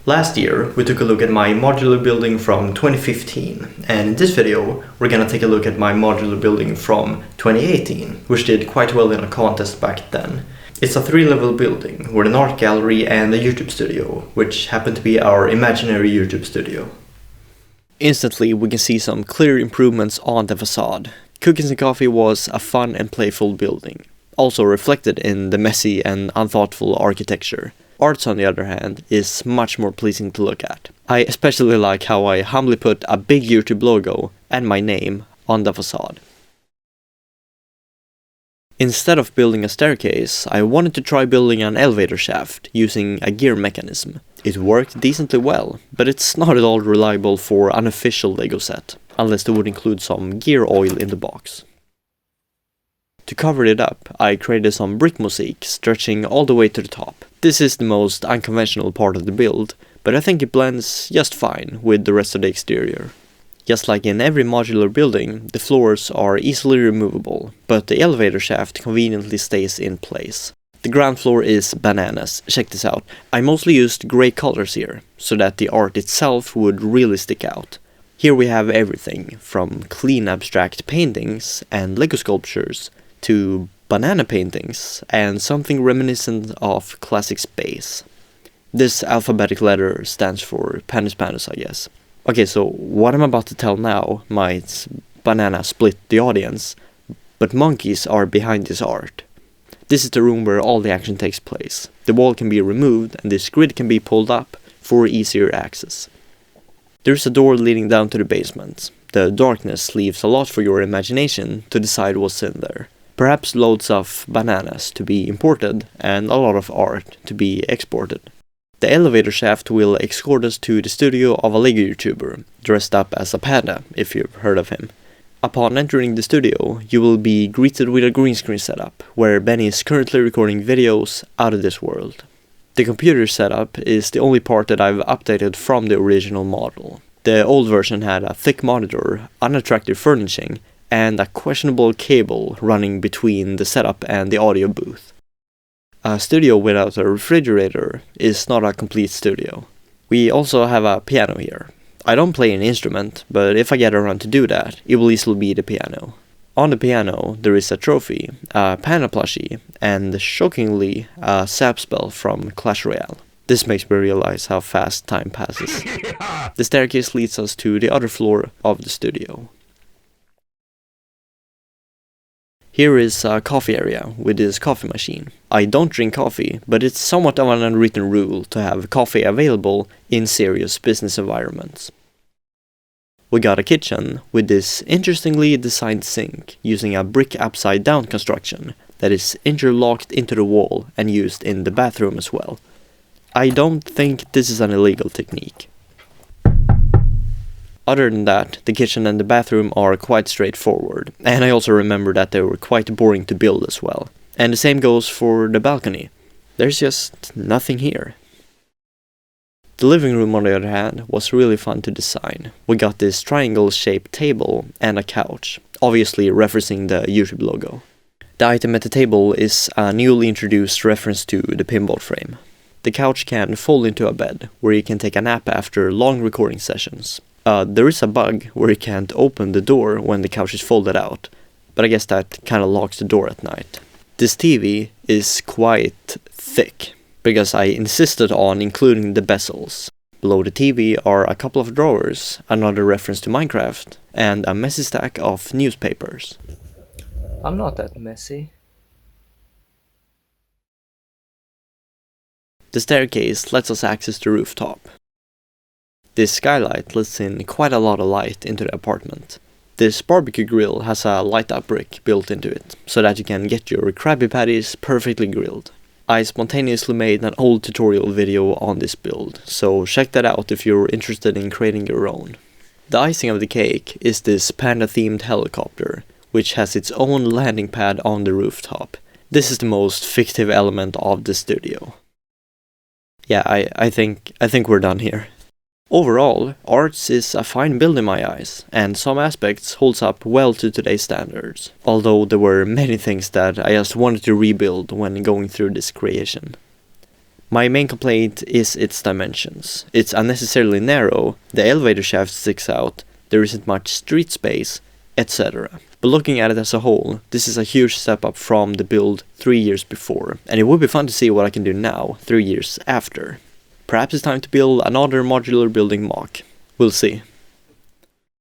Last year, we took a look at my modular building from 2015, and in this video, we're gonna take a look at my modular building from 2018, which did quite well in a contest back then. It's a 3-level building with an art gallery and a YouTube studio, which happened to be our imaginary YouTube studio. Instantly, we can see some clear improvements on the facade. Cookies and Coffee was a fun and playful building, also reflected in the messy and unthoughtful architecture. Arts, on the other hand, is much more pleasing to look at. I especially like how I humbly put a big YouTube logo and my name on the facade. Instead of building a staircase, I wanted to try building an elevator shaft using a gear mechanism. It worked decently well, but it's not at all reliable for an official LEGO set, unless they would include some gear oil in the box. To cover it up, I created some brick mosaic stretching all the way to the top. This is the most unconventional part of the build, but I think it blends just fine with the rest of the exterior. Just like in every modular building, the floors are easily removable, but the elevator shaft conveniently stays in place. The ground floor is bananas, check this out. I mostly used grey colors here, so that the art itself would really stick out. Here we have everything, from clean abstract paintings and LEGO sculptures, to banana paintings, and something reminiscent of classic space. This alphabetic letter stands for Panis Panis, I guess. Okay, so what I'm about to tell now might banana split the audience, but monkeys are behind this art. This is the room where all the action takes place. The wall can be removed, and this grid can be pulled up for easier access. There's a door leading down to the basement. The darkness leaves a lot for your imagination to decide what's in there. Perhaps loads of bananas to be imported and a lot of art to be exported. The elevator shaft will escort us to the studio of a LEGO YouTuber, dressed up as a panda, if you've heard of him. Upon entering the studio, you will be greeted with a green screen setup, where Benny is currently recording videos out of this world. The computer setup is the only part that I've updated from the original model. The old version had a thick monitor, unattractive furnishing, and a questionable cable running between the setup and the audio booth. A studio without a refrigerator is not a complete studio. We also have a piano here. I don't play an instrument, but if I get around to do that, it will easily be the piano. On the piano, there is a trophy, a panda plushie, and shockingly, a sap spell from Clash Royale. This makes me realize how fast time passes. The staircase leads us to the other floor of the studio. Here is a coffee area with this coffee machine. I don't drink coffee, but it's somewhat of an unwritten rule to have coffee available in serious business environments. We got a kitchen with this interestingly designed sink using a brick upside down construction that is interlocked into the wall and used in the bathroom as well. I don't think this is an illegal technique. Other than that, the kitchen and the bathroom are quite straightforward, and I also remember that they were quite boring to build as well. And the same goes for the balcony. There's just nothing here. The living room, on the other hand, was really fun to design. We got this triangle-shaped table and a couch, obviously referencing the YouTube logo. The item at the table is a newly introduced reference to the pinball frame. The couch can fold into a bed, where you can take a nap after long recording sessions. There is a bug where you can't open the door when the couch is folded out, but I guess that kind of locks the door at night. This TV is quite thick, because I insisted on including the bezels. Below the TV are a couple of drawers, another reference to Minecraft, and a messy stack of newspapers. I'm not that messy. The staircase lets us access the rooftop. This skylight lets in quite a lot of light into the apartment. This barbecue grill has a light-up brick built into it, so that you can get your Krabby Patties perfectly grilled. I spontaneously made an old tutorial video on this build, so check that out if you're interested in creating your own. The icing of the cake is this panda-themed helicopter, which has its own landing pad on the rooftop. This is the most fictive element of the studio. Yeah, I think we're done here. Overall, Arts is a fine build in my eyes, and some aspects holds up well to today's standards, although there were many things that I just wanted to rebuild when going through this creation. My main complaint is its dimensions. It's unnecessarily narrow, the elevator shaft sticks out, there isn't much street space, etc. But looking at it as a whole, this is a huge step up from the build 3 years before, and it would be fun to see what I can do now, 3 years after. Perhaps it's time to build another modular building MOC. We'll see.